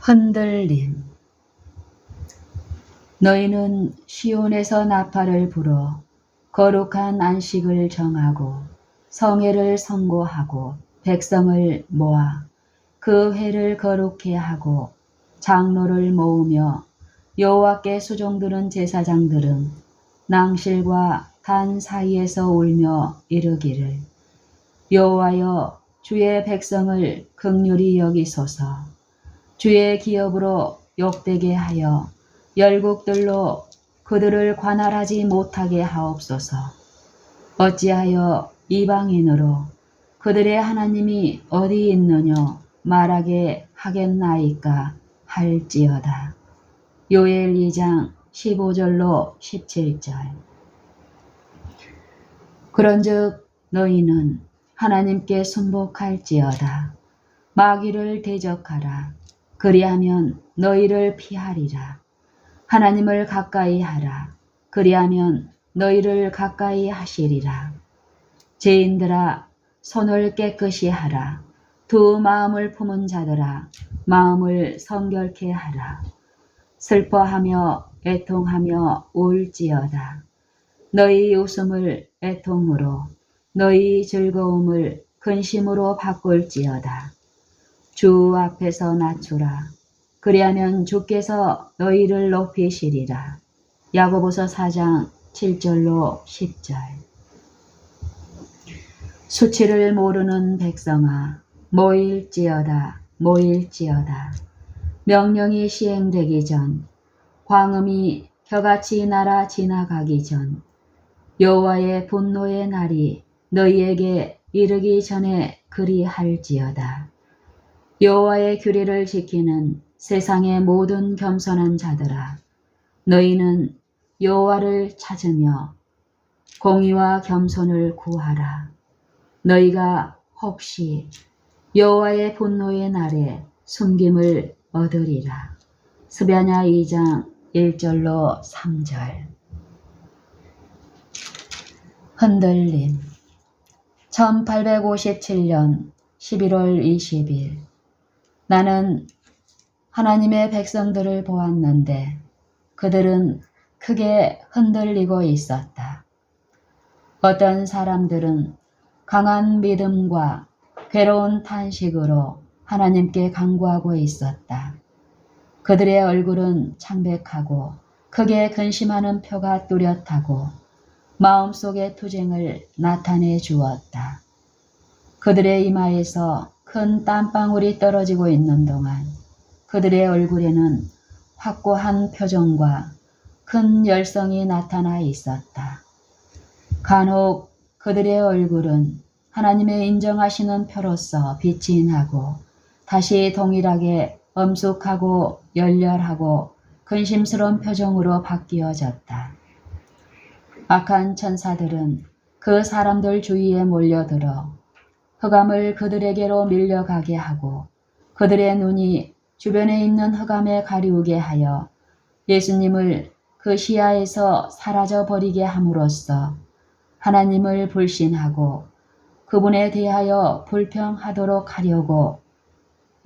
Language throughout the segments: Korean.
흔들림. 너희는 시온에서 나팔을 불어 거룩한 안식을 정하고 성회를 선고하고 백성을 모아 그 회를 거룩해 하고 장로를 모으며 여호와께 수종드는 제사장들은 낭실과 단 사이에서 울며 이르기를 여호와여 주의 백성을 긍휼히 여기소서. 주의 기업으로 욕되게 하여 열국들로 그들을 관할하지 못하게 하옵소서. 어찌하여 이방인으로 그들의 하나님이 어디 있느냐 말하게 하겠나이까 할지어다. 요엘 2장 15절로 17절. 그런즉 너희는 하나님께 순복할지어다. 마귀를 대적하라. 그리하면 너희를 피하리라. 하나님을 가까이 하라. 그리하면 너희를 가까이 하시리라. 죄인들아 손을 깨끗이 하라. 두 마음을 품은 자들아 마음을 성결케 하라. 슬퍼하며 애통하며 울지어다. 너희 웃음을 애통으로 너희 즐거움을 근심으로 바꿀지어다. 주 앞에서 낮추라. 그리하면 주께서 너희를 높이시리라. 야고보서 4장 7절로 10절. 수치를 모르는 백성아 모일지어다 모일지어다. 명령이 시행되기 전 광음이 겨같이 날아 지나가기 전 여호와의 분노의 날이 너희에게 이르기 전에 그리할지어다. 여호와의 규례를 지키는 세상의 모든 겸손한 자들아 너희는 여호와를 찾으며 공의와 겸손을 구하라. 너희가 혹시 여호와의 분노의 날에 숨김을 얻으리라. 스베냐 2장 1절로 3절. 흔들림. 1857년 11월 20일 나는 하나님의 백성들을 보았는데 그들은 크게 흔들리고 있었다. 어떤 사람들은 강한 믿음과 괴로운 탄식으로 하나님께 간구하고 있었다. 그들의 얼굴은 창백하고 크게 근심하는 표가 뚜렷하고 마음속의 투쟁을 나타내 주었다. 그들의 이마에서 큰 땀방울이 떨어지고 있는 동안 그들의 얼굴에는 확고한 표정과 큰 열성이 나타나 있었다. 간혹 그들의 얼굴은 하나님의 인정하시는 표로서 빛이 나고 다시 동일하게 엄숙하고 열렬하고 근심스러운 표정으로 바뀌어졌다. 악한 천사들은 그 사람들 주위에 몰려들어 흑암을 그들에게로 밀려가게 하고 그들의 눈이 주변에 있는 흑암에 가리우게 하여 예수님을 그 시야에서 사라져 버리게 함으로써 하나님을 불신하고 그분에 대하여 불평하도록 하려고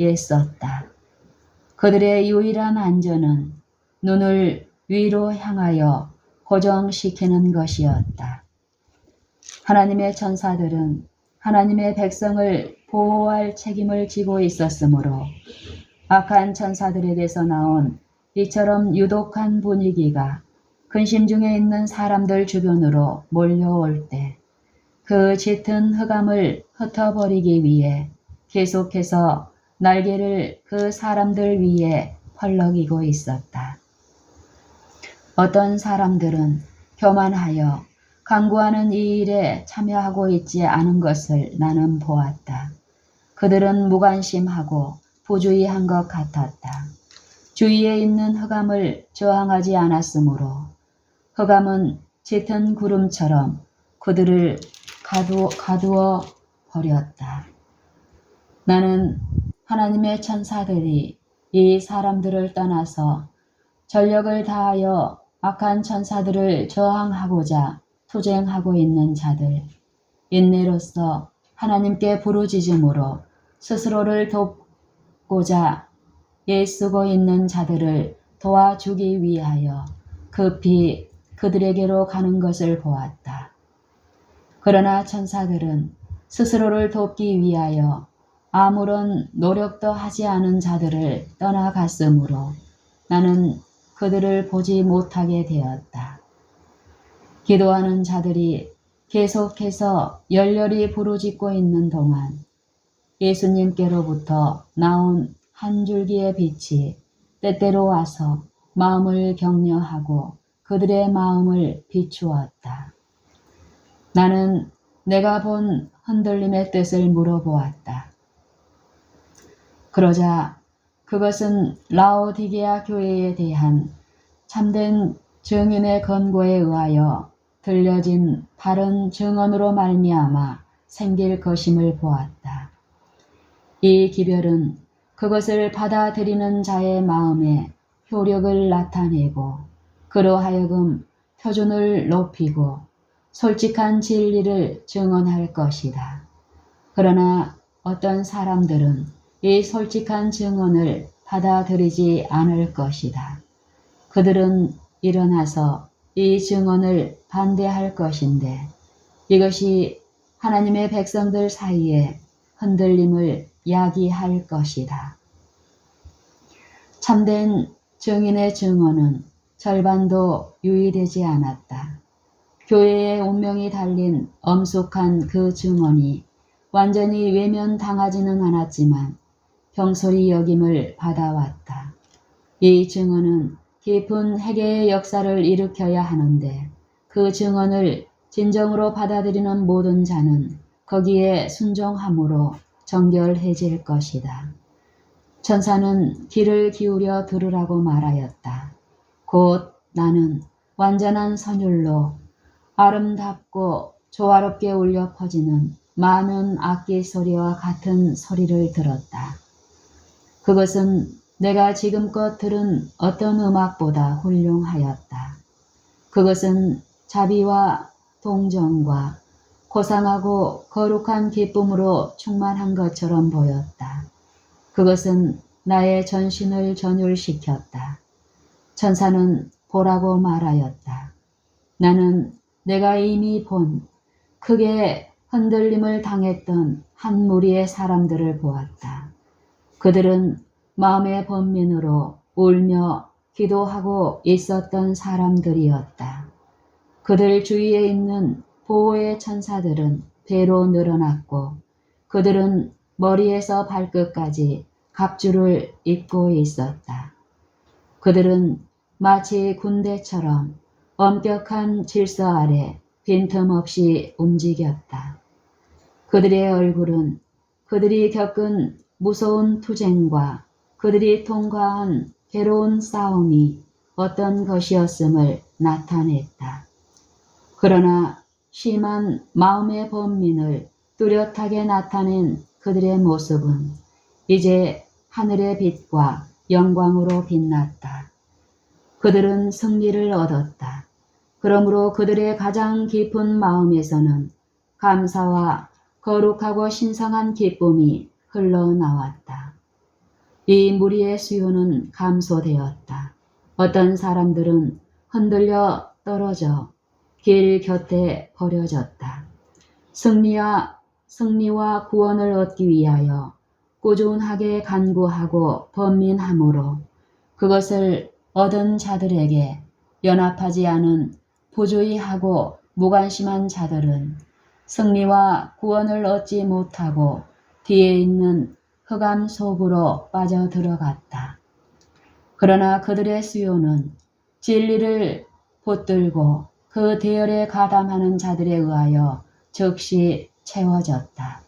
애썼다. 그들의 유일한 안전은 눈을 위로 향하여 고정시키는 것이었다. 하나님의 천사들은 하나님의 백성을 보호할 책임을 지고 있었으므로 악한 천사들에게서 나온 이처럼 유독한 분위기가 근심 중에 있는 사람들 주변으로 몰려올 때 그 짙은 흑암을 흩어버리기 위해 계속해서 날개를 그 사람들 위에 펄럭이고 있었다. 어떤 사람들은 교만하여 간구하는 이 일에 참여하고 있지 않은 것을 나는 보았다. 그들은 무관심하고 부주의한 것 같았다. 주위에 있는 흑암을 저항하지 않았으므로 흑암은 짙은 구름처럼 그들을 가두어 버렸다. 나는 하나님의 천사들이 이 사람들을 떠나서 전력을 다하여 악한 천사들을 저항하고자 투쟁하고 있는 자들, 인내로서 하나님께 부르짖음으로 스스로를 돕고자 애쓰고 있는 자들을 도와주기 위하여 급히 그들에게로 가는 것을 보았다. 그러나 천사들은 스스로를 돕기 위하여 아무런 노력도 하지 않은 자들을 떠나갔으므로 나는 그들을 보지 못하게 되었다. 기도하는 자들이 계속해서 열렬히 부르짖고 있는 동안 예수님께로부터 나온 한 줄기의 빛이 때때로 와서 마음을 격려하고 그들의 마음을 비추었다. 나는 내가 본 흔들림의 뜻을 물어보았다. 그러자 그것은 라오디게아 교회에 대한 참된 증인의 권고에 의하여 들려진 바른 증언으로 말미암아 생길 것임을 보았다. 이 기별은 그것을 받아들이는 자의 마음에 효력을 나타내고 그로 하여금 표준을 높이고 솔직한 진리를 증언할 것이다. 그러나 어떤 사람들은 이 솔직한 증언을 받아들이지 않을 것이다. 그들은 일어나서 이 증언을 반대할 것인데 이것이 하나님의 백성들 사이에 흔들림을 야기할 것이다. 참된 증인의 증언은 절반도 유의되지 않았다. 교회의 운명이 달린 엄숙한 그 증언이 완전히 외면당하지는 않았지만 경솔히 여김을 받아왔다. 이 증언은 깊은 회개의 역사를 일으켜야 하는데 그 증언을 진정으로 받아들이는 모든 자는 거기에 순종함으로 정결해질 것이다. 천사는 귀를 기울여 들으라고 말하였다. 곧 나는 완전한 선율로 아름답고 조화롭게 울려 퍼지는 많은 악기 소리와 같은 소리를 들었다. 그것은 내가 지금껏 들은 어떤 음악보다 훌륭하였다. 그것은 자비와 동정과 고상하고 거룩한 기쁨으로 충만한 것처럼 보였다. 그것은 나의 전신을 전율시켰다. 천사는 보라고 말하였다. 나는 내가 이미 본 크게 흔들림을 당했던 한 무리의 사람들을 보았다. 그들은 마음의 번민으로 울며 기도하고 있었던 사람들이었다. 그들 주위에 있는 보호의 천사들은 배로 늘어났고 그들은 머리에서 발끝까지 갑주를 입고 있었다. 그들은 마치 군대처럼 엄격한 질서 아래 빈틈없이 움직였다. 그들의 얼굴은 그들이 겪은 무서운 투쟁과 그들이 통과한 괴로운 싸움이 어떤 것이었음을 나타냈다. 그러나 심한 마음의 번민을 뚜렷하게 나타낸 그들의 모습은 이제 하늘의 빛과 영광으로 빛났다. 그들은 승리를 얻었다. 그러므로 그들의 가장 깊은 마음에서는 감사와 거룩하고 신성한 기쁨이 흘러나왔다. 이 무리의 수요는 감소되었다. 어떤 사람들은 흔들려 떨어져 길 곁에 버려졌다. 승리와 구원을 얻기 위하여 꾸준하게 간구하고 번민함으로 그것을 얻은 자들에게 연합하지 않은 부주의하고 무관심한 자들은 승리와 구원을 얻지 못하고 뒤에 있는 흑암 속으로 빠져들어갔다. 그러나 그들의 수요는 진리를 붙들고 그 대열에 가담하는 자들에 의하여 즉시 채워졌다.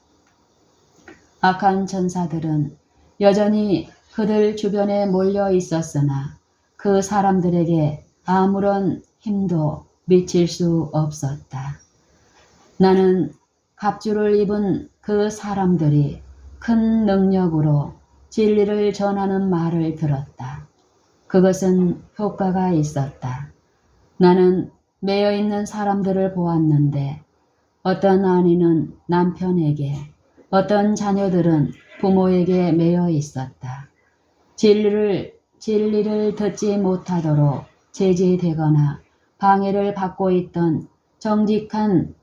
악한 천사들은 여전히 그들 주변에 몰려 있었으나 그 사람들에게 아무런 힘도 미칠 수 없었다. 나는 갑주를 입은 그 사람들이 큰 능력으로 진리를 전하는 말을 들었다. 그것은 효과가 있었다. 나는 매여 있는 사람들을 보았는데 어떤 아내는 남편에게, 어떤 자녀들은 부모에게 매여 있었다. 진리를 듣지 못하도록 제지되거나 방해를 받고 있던 정직한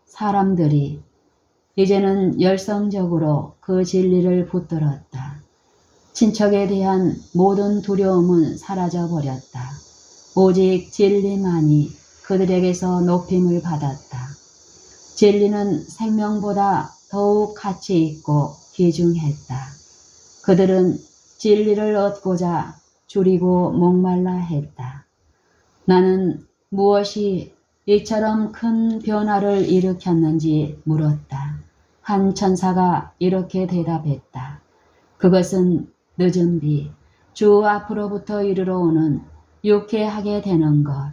사람들이 이제는 열성적으로 그 진리를 붙들었다. 친척에 대한 모든 두려움은 사라져 버렸다. 오직 진리만이 그들에게서 높임을 받았다. 진리는 생명보다 더욱 가치 있고 귀중했다. 그들은 진리를 얻고자 줄이고 목말라 했다. 나는 무엇이 이처럼 큰 변화를 일으켰는지 물었다. 한 천사가 이렇게 대답했다. 그것은 늦은 뒤 주 앞으로부터 이르러 오는 유쾌하게 되는 것,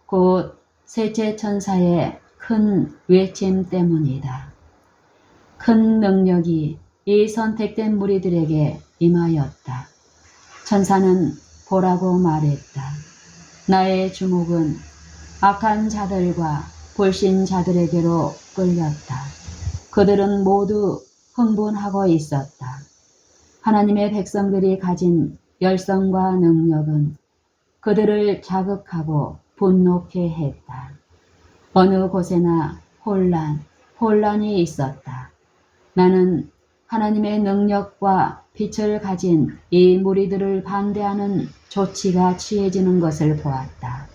곧 셋째 천사의 큰 외침 때문이다. 큰 능력이 이 선택된 무리들에게 임하였다. 천사는 보라고 말했다. 나의 주목은 악한 자들과 불신자들에게로 끌렸다. 그들은 모두 흥분하고 있었다. 하나님의 백성들이 가진 열성과 능력은 그들을 자극하고 분노케 했다. 어느 곳에나 혼란이 있었다. 나는 하나님의 능력과 빛을 가진 이 무리들을 반대하는 조치가 취해지는 것을 보았다.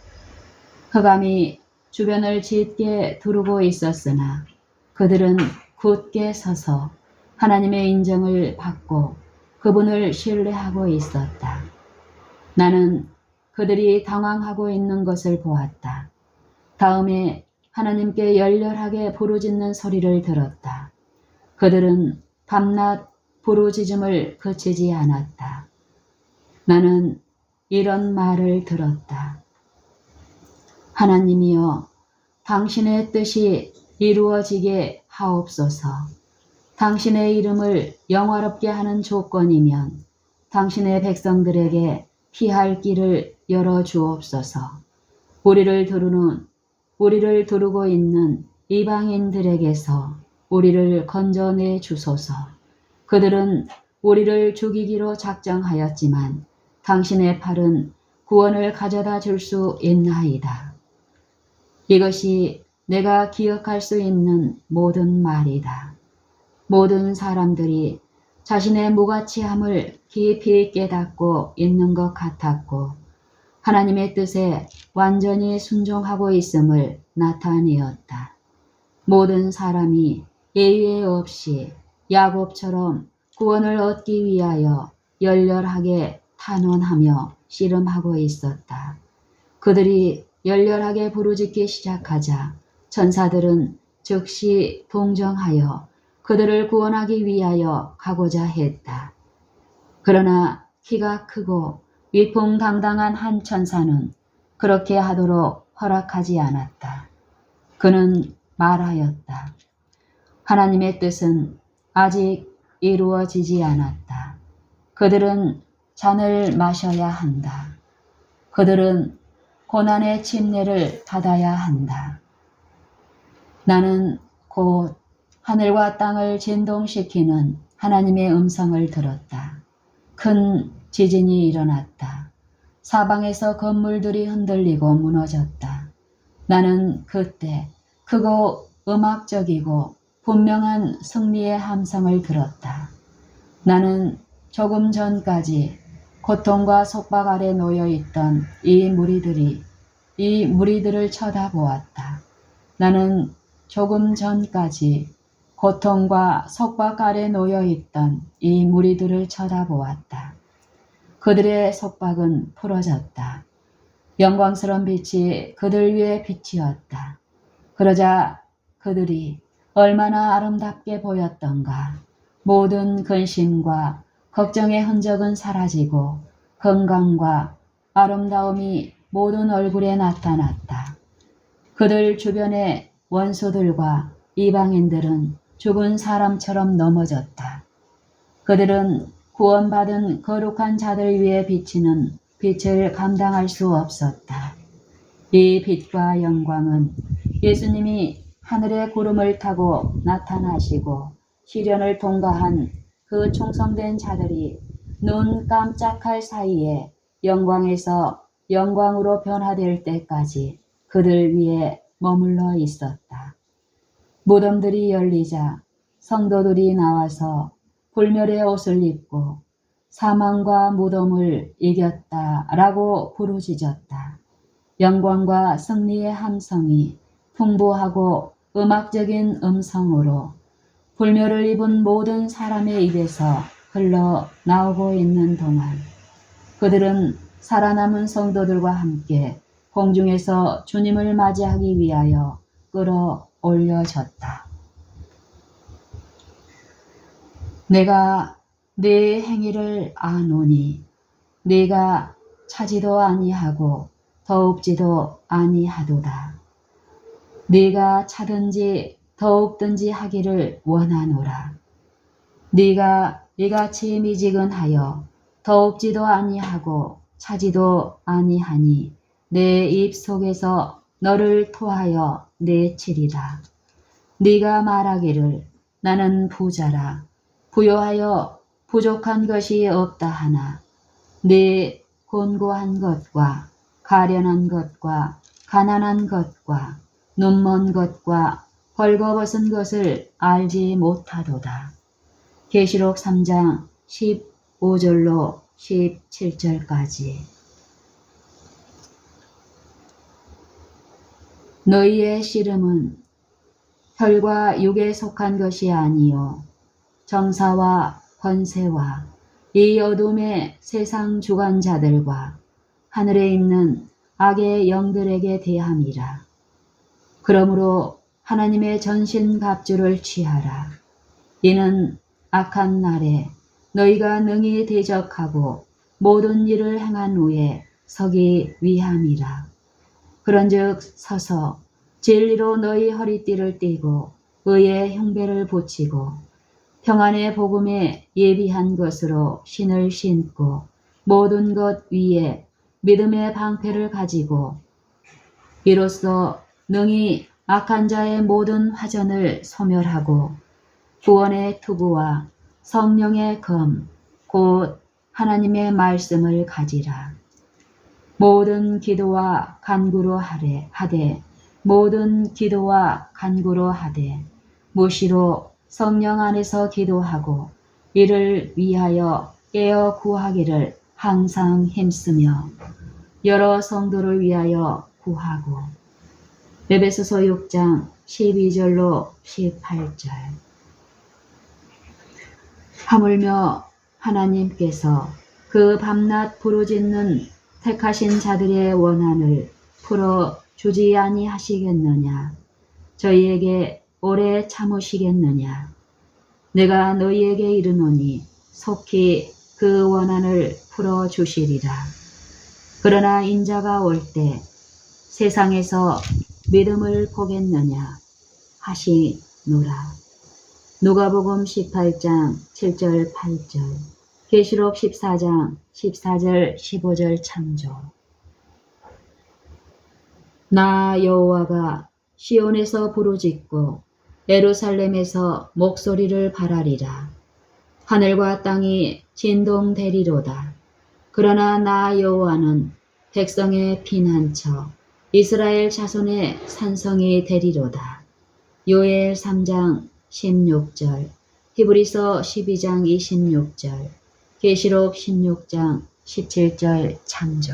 흑암이 주변을 짙게 두르고 있었으나 그들은 굳게 서서 하나님의 인정을 받고 그분을 신뢰하고 있었다. 나는 그들이 당황하고 있는 것을 보았다. 다음에 하나님께 열렬하게 부르짖는 소리를 들었다. 그들은 밤낮 부르짖음을 그치지 않았다. 나는 이런 말을 들었다. 하나님이여, 당신의 뜻이 이루어지게 하옵소서. 당신의 이름을 영화롭게 하는 조건이면 당신의 백성들에게 피할 길을 열어주옵소서. 우리를 두르고 있는 이방인들에게서 우리를 건져내 주소서. 그들은 우리를 죽이기로 작정하였지만 당신의 팔은 구원을 가져다 줄 수 있나이다. 이것이 내가 기억할 수 있는 모든 말이다. 모든 사람들이 자신의 무가치함을 깊이 깨닫고 있는 것 같았고 하나님의 뜻에 완전히 순종하고 있음을 나타내었다. 모든 사람이 예외 없이 야곱처럼 구원을 얻기 위하여 열렬하게 탄원하며 씨름하고 있었다. 그들이 열렬하게 부르짖기 시작하자 천사들은 즉시 동정하여 그들을 구원하기 위하여 가고자 했다. 그러나 키가 크고 위풍당당한 한 천사는 그렇게 하도록 허락하지 않았다. 그는 말하였다. 하나님의 뜻은 아직 이루어지지 않았다. 그들은 잔을 마셔야 한다. 그들은 고난의 침례를 받아야 한다. 나는 곧 하늘과 땅을 진동시키는 하나님의 음성을 들었다. 큰 지진이 일어났다. 사방에서 건물들이 흔들리고 무너졌다. 나는 그때 크고 음악적이고 분명한 승리의 함성을 들었다. 나는 조금 전까지 고통과 속박 아래 놓여있던 이 무리들을 쳐다보았다. 나는 조금 전까지 고통과 속박 아래 놓여있던 이 무리들을 쳐다보았다. 그들의 속박은 풀어졌다. 영광스러운 빛이 그들 위에 비치었다. 그러자 그들이 얼마나 아름답게 보였던가. 모든 근심과 걱정의 흔적은 사라지고 건강과 아름다움이 모든 얼굴에 나타났다. 그들 주변의 원수들과 이방인들은 죽은 사람처럼 넘어졌다. 그들은 구원받은 거룩한 자들 위에 비치는 빛을 감당할 수 없었다. 이 빛과 영광은 예수님이 하늘의 구름을 타고 나타나시고 시련을 통과한 그 충성된 자들이 눈 깜짝할 사이에 영광에서 영광으로 변화될 때까지 그들 위에 머물러 있었다. 무덤들이 열리자 성도들이 나와서 불멸의 옷을 입고 사망과 무덤을 이겼다라고 부르짖었다. 영광과 승리의 함성이 풍부하고 음악적인 음성으로 불멸을 입은 모든 사람의 입에서 흘러나오고 있는 동안 그들은 살아남은 성도들과 함께 공중에서 주님을 맞이하기 위하여 끌어올려졌다. 내가 네 행위를 아노니 네가 차지도 아니하고 더웁지도 아니하도다. 네가 차든지 더웁든지 하기를 원하노라. 네가 이같이 미지근하여 더웁지도 아니하고 차지도 아니하니 내 입 속에서 너를 토하여 내치리라. 네가 말하기를 나는 부자라 부요하여 부족한 것이 없다 하나 네 곤고한 것과 가련한 것과 가난한 것과 눈먼 것과 벌거벗은 것을 알지 못하도다. 계시록 3장 15절로 17절까지. 너희의 씨름은 혈과 육에 속한 것이 아니요 정사와 권세와 이 어둠의 세상 주관자들과 하늘에 있는 악의 영들에게 대함이라. 그러므로 하나님의 전신갑주를 취하라. 이는 악한 날에 너희가 능히 대적하고 모든 일을 행한 후에 서기 위함이라. 그런즉 서서 진리로 너희 허리띠를 띠고 의의 흉배를 붙이고 평안의 복음에 예비한 것으로 신을 신고 모든 것 위에 믿음의 방패를 가지고 이로써 능히 악한 자의 모든 화전을 소멸하고 구원의 투구와 성령의 검 곧 하나님의 말씀을 가지라. 모든 기도와 간구로 하되 모든 기도와 간구로 하되 무시로 성령 안에서 기도하고 이를 위하여 깨어 구하기를 항상 힘쓰며 여러 성도를 위하여 구하고. 에베소서 6장 12절로 18절. 하물며 하나님께서 그 밤낮 부르짖는 택하신 자들의 원한을 풀어주지 아니하시겠느냐. 저희에게 오래 참으시겠느냐. 내가 너희에게 이르노니 속히 그 원한을 풀어주시리라. 그러나 인자가 올 때 세상에서 믿음을 보겠느냐 하시노라. 누가복음 18장 7절 8절, 계시록 14장 14절 15절 참조. 나 여호와가 시온에서 부르짖고 예루살렘에서 목소리를 발하리라. 하늘과 땅이 진동되리로다. 그러나 나 여호와는 백성의 피난처 이스라엘 자손의 산성이 되리로다. 요엘 3장 16절, 히브리서 12장 26절, 계시록 16장 17절 참조.